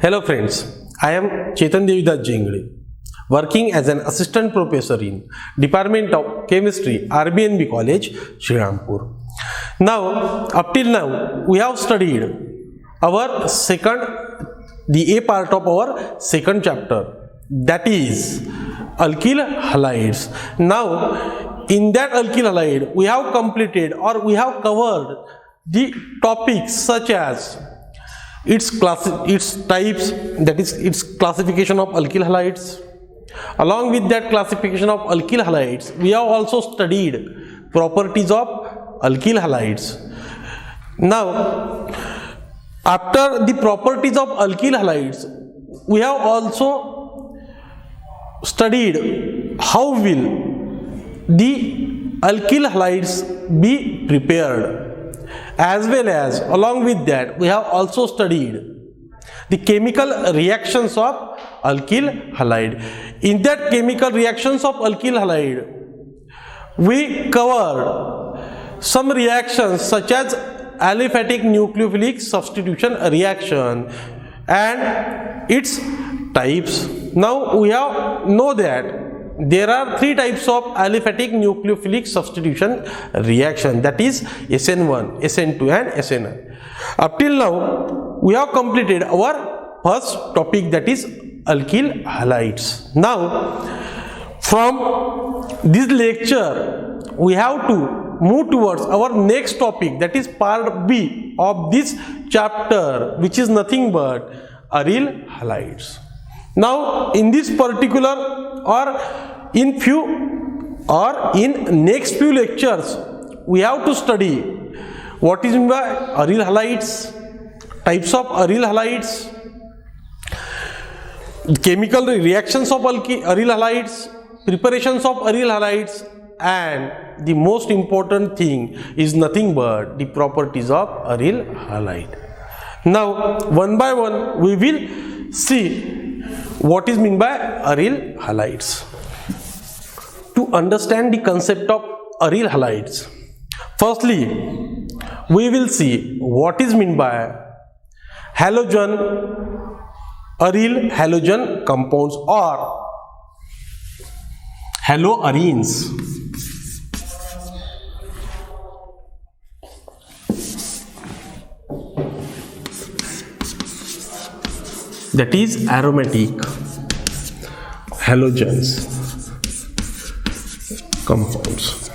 Hello friends, I am Chetan Ingale, working as an assistant professor in Department of Chemistry, RBNB College, Srirampur. Now, up till now, we have studied the A part of our second chapter, that is alkyl halides. Now, in that alkyl halide, we have completed or we have covered the topics such as its types, that is its classification of alkyl halides. Along with that classification of alkyl halides, we have also studied properties of alkyl halides. Now, after the properties of alkyl halides, we have also studied how will the alkyl halides be prepared. As well as along with that, we have also studied the chemical reactions of alkyl halide. In that chemical reactions of alkyl halide, we covered some reactions such as aliphatic nucleophilic substitution reaction and its types. Now we have know that there are three types of aliphatic nucleophilic substitution reaction, that is SN1, SN2 and SN. Up till now, we have completed our first topic, that is alkyl halides. Now, from this lecture, we have to move towards our next topic, that is part B of this chapter, which is nothing but aryl halides. Now, in this particular or in next few lectures, we have to study what is meant by aryl halides, types of aryl halides, chemical reactions of aryl halides, preparations of aryl halides, and the most important thing is nothing but the properties of aryl halide. Now, one by one, we will see what is meant by aryl halides. To understand the concept of aryl halides, firstly, we will see what is meant by aryl halogen compounds or haloarenes. That is aromatic halogens compounds.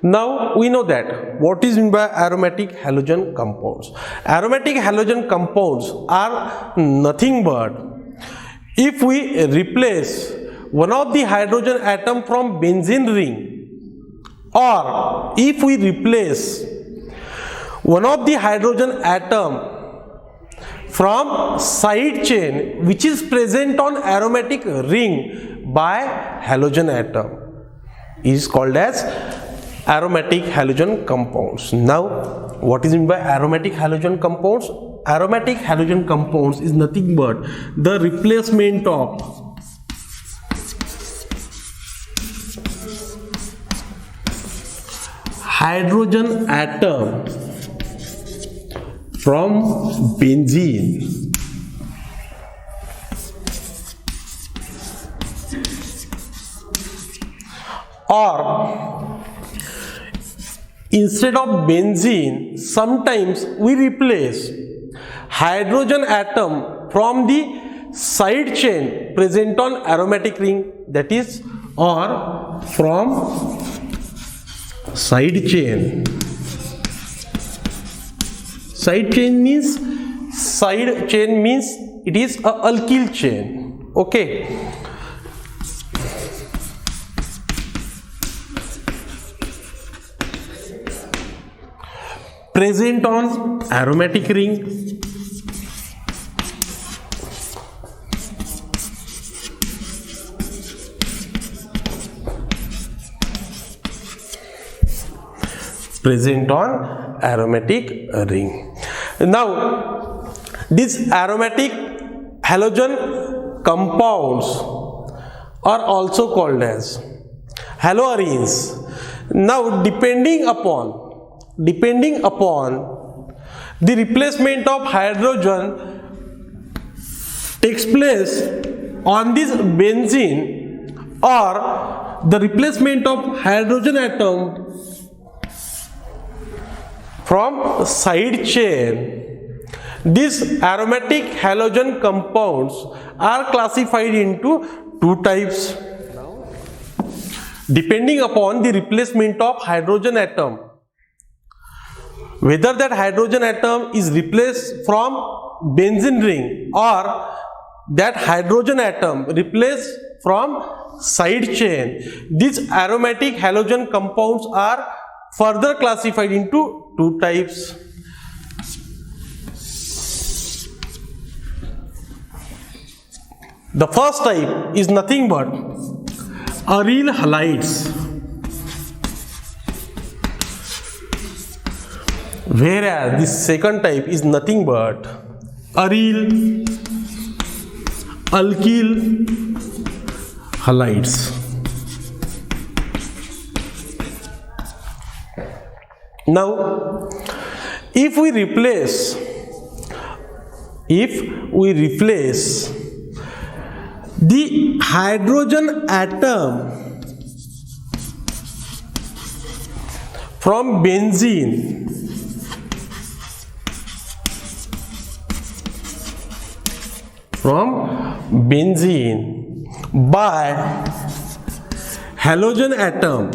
Now we know that what is meant by aromatic halogen compounds. Aromatic halogen compounds are nothing but if we replace one of the hydrogen atom from benzene ring, or if we replace one of the hydrogen atom from side chain which is present on aromatic ring by halogen atom is called as aromatic halogen compounds. Now, what is meant by aromatic halogen compounds? Aromatic halogen compounds is nothing but the replacement of hydrogen atom from benzene or instead of benzene, sometimes we replace hydrogen atom from the side chain present on aromatic ring, that is, or from side chain. Side chain means it is a alkyl chain. Okay. Present on aromatic ring. Present on aromatic ring. Now, these aromatic halogen compounds are also called as haloarenes. Now depending upon the replacement of hydrogen takes place on this benzene, or the replacement of hydrogen atom from side chain, these aromatic halogen compounds are classified into two types. Depending upon the replacement of hydrogen atom, whether that hydrogen atom is replaced from benzene ring or that hydrogen atom replaced from side chain, these aromatic halogen compounds are further classified into two types. The first type is nothing but aryl halides, whereas the second type is nothing but aryl alkyl halides. Now, if we replace the hydrogen atom from benzene by halogen atom,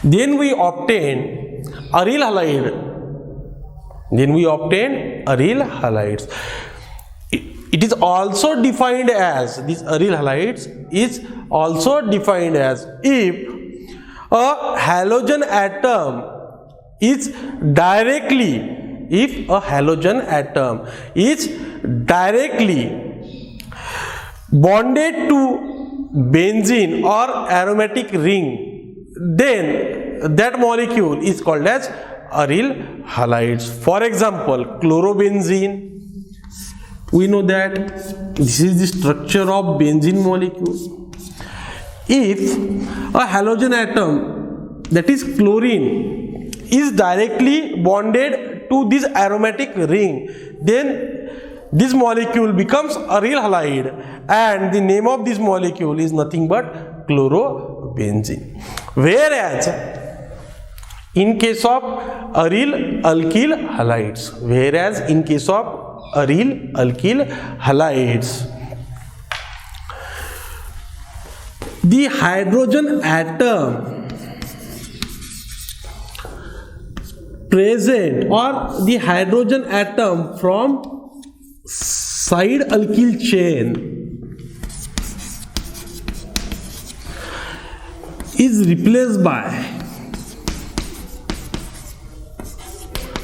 then we obtain aryl halides. It is also defined as, this aryl halides is also defined as, if a halogen atom is directly bonded to benzene or aromatic ring, then that molecule is called as aryl halides. For example, chlorobenzene. We know that this is the structure of benzene molecule. If a halogen atom, that is chlorine, is directly bonded to this aromatic ring, then this molecule becomes aryl halide, and the name of this molecule is nothing but chlorobenzene. Whereas in case of aryl alkyl halides, the hydrogen atom present, or the hydrogen atom from side alkyl chain, is replaced by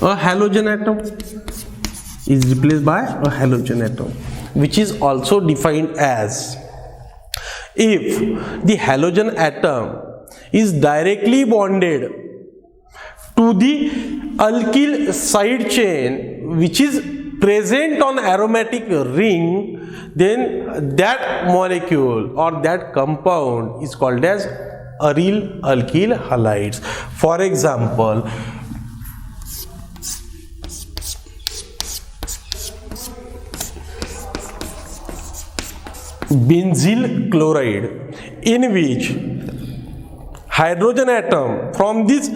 a halogen atom, which is also defined as, if the halogen atom is directly bonded to the alkyl side chain which is present on aromatic ring, then that molecule or that compound is called as aryl alkyl halides. For example, benzyl chloride, in which hydrogen atom from this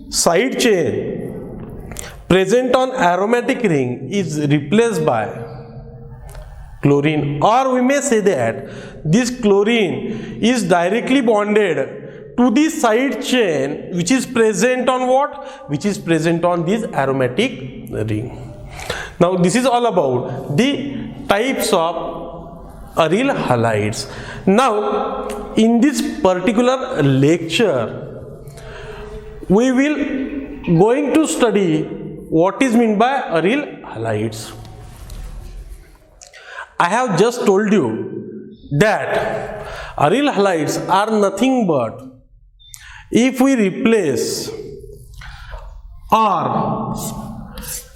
side chain present on aromatic ring is replaced by chlorine, or we may say that this chlorine is directly bonded to the side chain which is present on what? Which is present on this aromatic ring. Now this is all about the types of aryl halides. Now in this particular lecture we will going to study what is meant by aryl halides. I have just told you that aryl halides are nothing but, if we replace, or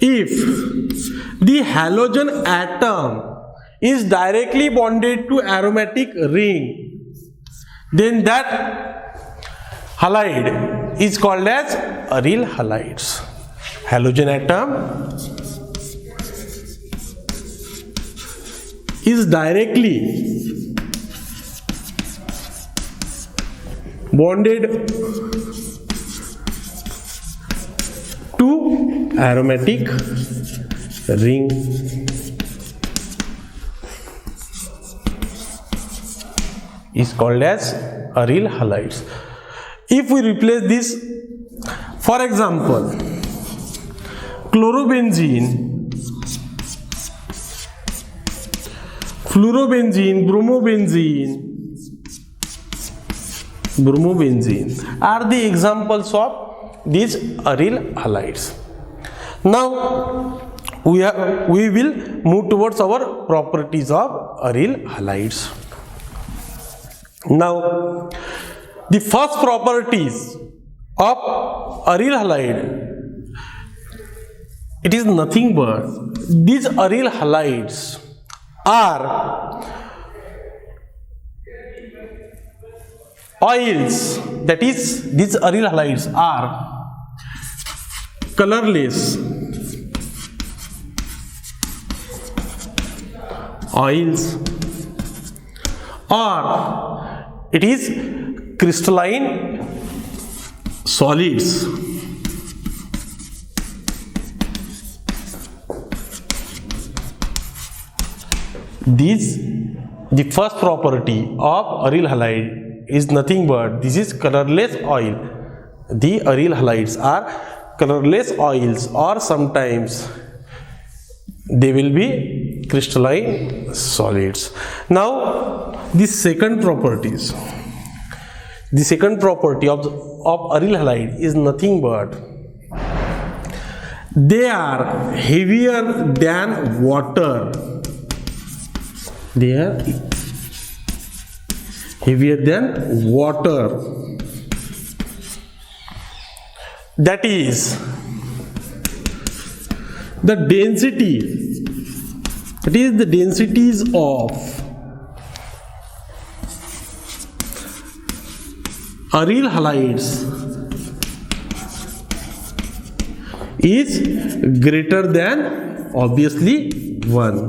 if the halogen atom is directly bonded to aromatic ring, then that halide is called as aryl halides. Halogen atom is directly bonded to aromatic ring. Is called as aryl halides. If we replace this, for example, chlorobenzene, fluorobenzene, bromobenzene are the examples of these aryl halides. Now we will move towards our properties of aryl halides. Now, the first properties of aryl halide, it is nothing but these aryl halides are oils, that is, these aryl halides are colorless oils, or it is crystalline solids. The first property of aryl halide is nothing but this is colorless oil. The aryl halides are colorless oils, or sometimes they will be crystalline solids. Now, the second property of aryl halide is nothing but they are heavier than water. They are heavier than water. That is, the density, that is the densities of aryl halides is greater than, obviously, 1.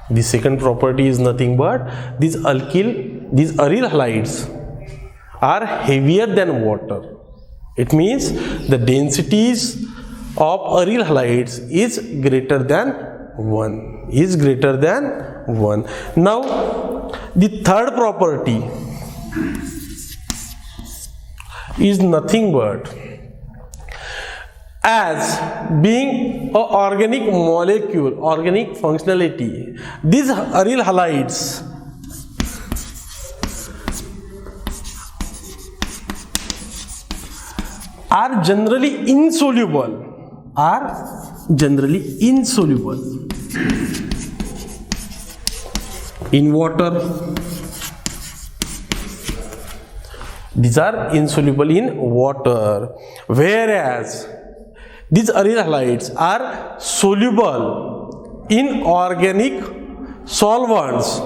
The second property is nothing but these aryl halides are heavier than water. It means the densities of aryl halides is greater than 1. Now, the third property is nothing but, as being an organic molecule, organic functionality, these aryl halides are generally insoluble, in water. These are insoluble in water, whereas these aryl halides are soluble in organic solvents,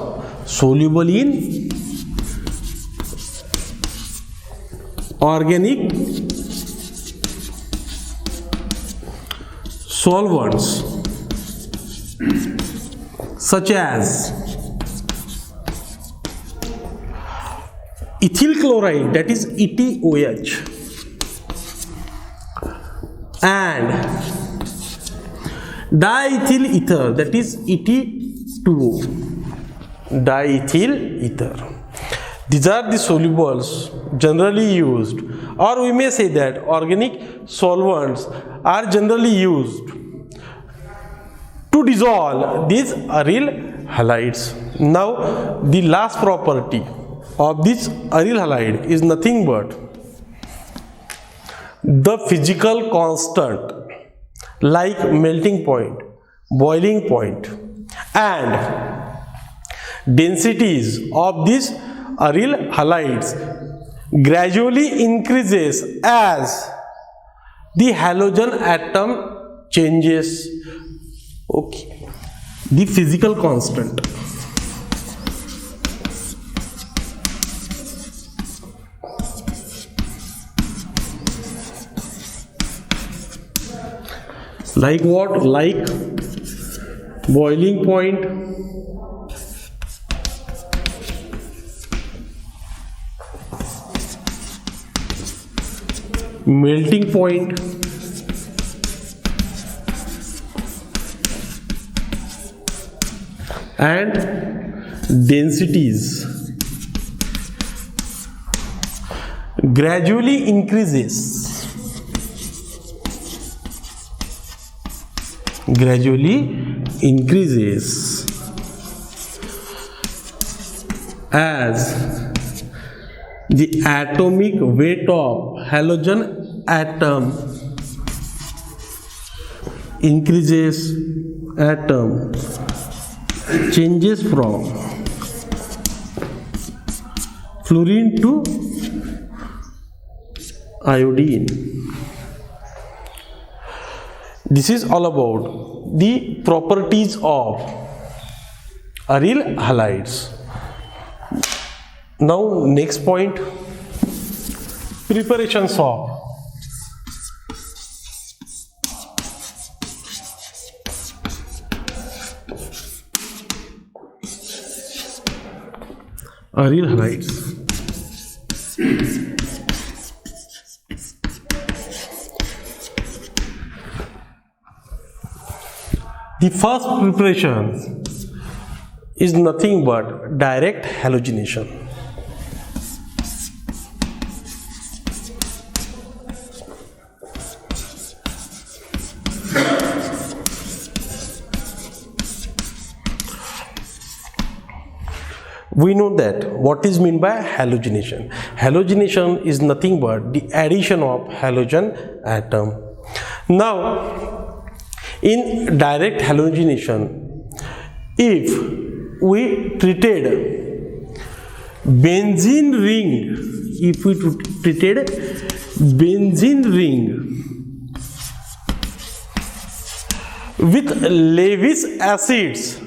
such as ethyl chloride, that is ETOH, and diethyl ether, that is ET2O, diethyl ether. These are the solubles generally used, or we may say that organic solvents are generally used to dissolve these aryl halides. Now, the last property of this aryl halide is nothing but the physical constant like melting point, boiling point, and densities of these aryl halides gradually increases as the halogen atom changes. Okay, the physical constant Like what? Like boiling point, melting point, and densities gradually increases as the atomic weight of halogen atom increases, atom changes from fluorine to iodine. This is all about the properties of aryl halides. Now next point, preparations of aryl halides. The first preparation is nothing but direct halogenation. We know that what is meant by halogenation. Halogenation is nothing but the addition of halogen atom. Now, in direct halogenation, if we treated benzene ring, with Lewis acids,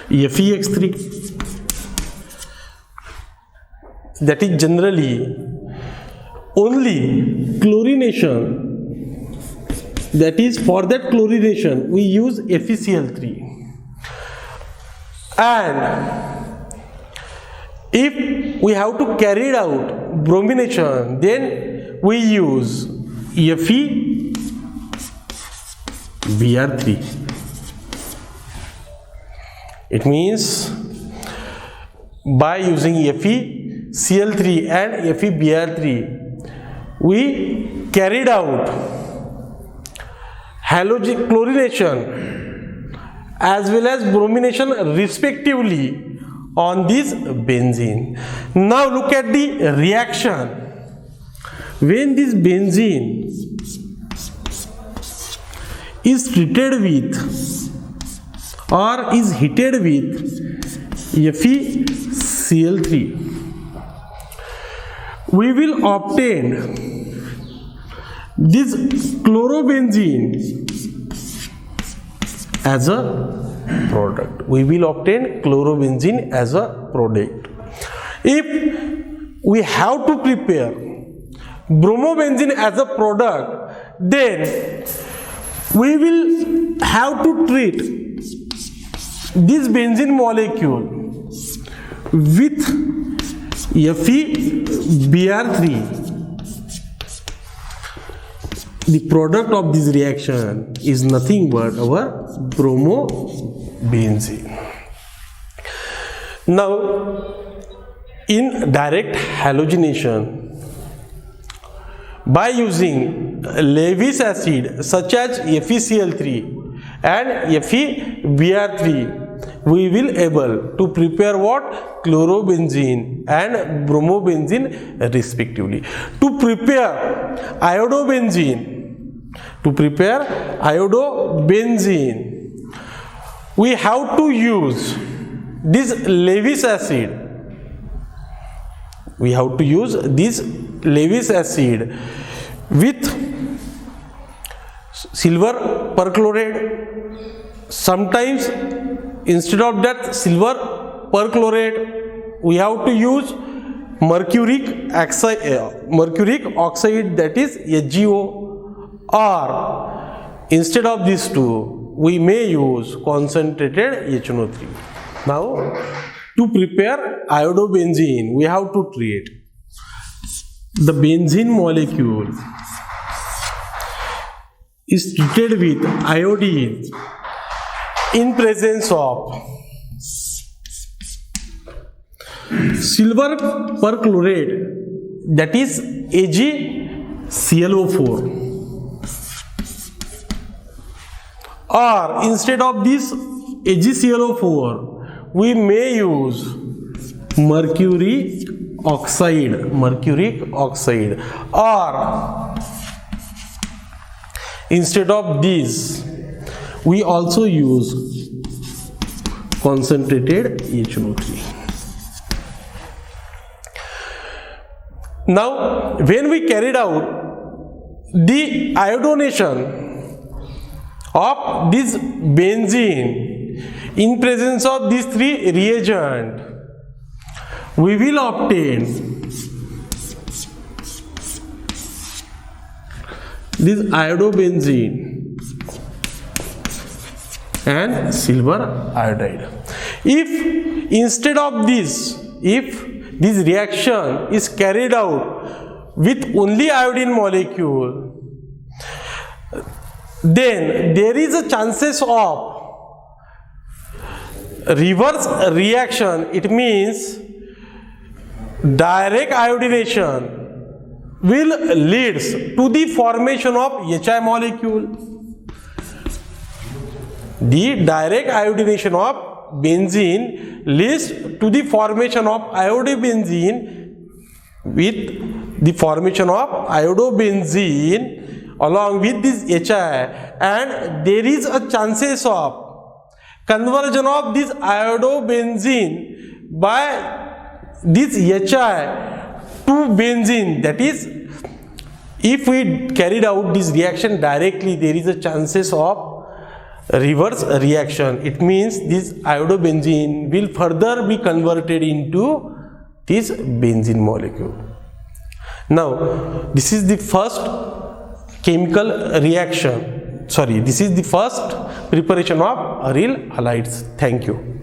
FeX3, that is generally only chlorination, that is for that chlorination we use FeCl3, and if we have to carry out bromination, then we use FeBr3. It means by using FeCl3 and FeBr3, we carried out halogen chlorination as well as bromination respectively on this benzene. Now look at the reaction. When this benzene is treated with or is heated with FeCl3, we will obtain this chlorobenzene as a product. If we have to prepare bromobenzene as a product, then we will have to treat this benzene molecule with FeBr3. The product of this reaction is nothing but our bromobenzene. Now, in direct halogenation, by using Lewis acid such as FeCl3 and FeBr3, we will able to prepare what? Chlorobenzene and bromobenzene respectively. To prepare iodobenzene, we have to use this Lewis acid. With silver perchlorate. Sometimes instead of that silver perchlorate, we have to use mercuric oxide, that is HgO, or instead of these two we may use concentrated HNO3. Now to prepare iodobenzene we have to treat the benzene molecule is treated with iodine in presence of silver perchlorate, that is AgClO4, or instead of this AgClO4 we may use mercuric oxide, or instead of this we also use concentrated HNO3. Now when we carried out the iodination of this benzene in presence of these three reagents, we will obtain this iodobenzene and silver iodide. If instead of this, if this reaction is carried out with only iodine molecule, then there is a chances of reverse reaction. It means direct iodination will leads to the formation of HI molecule. The direct iodination of benzene leads to the formation of iodobenzene. With the formation of iodobenzene along with this HI, and there is a chances of conversion of this iodobenzene by this HI to benzene. That is, if we carried out this reaction directly, there is a chances of reverse reaction. It means this iodobenzene will further be converted into this benzene molecule. Now this is the first chemical reaction, this is the first preparation of aryl halides. Thank you.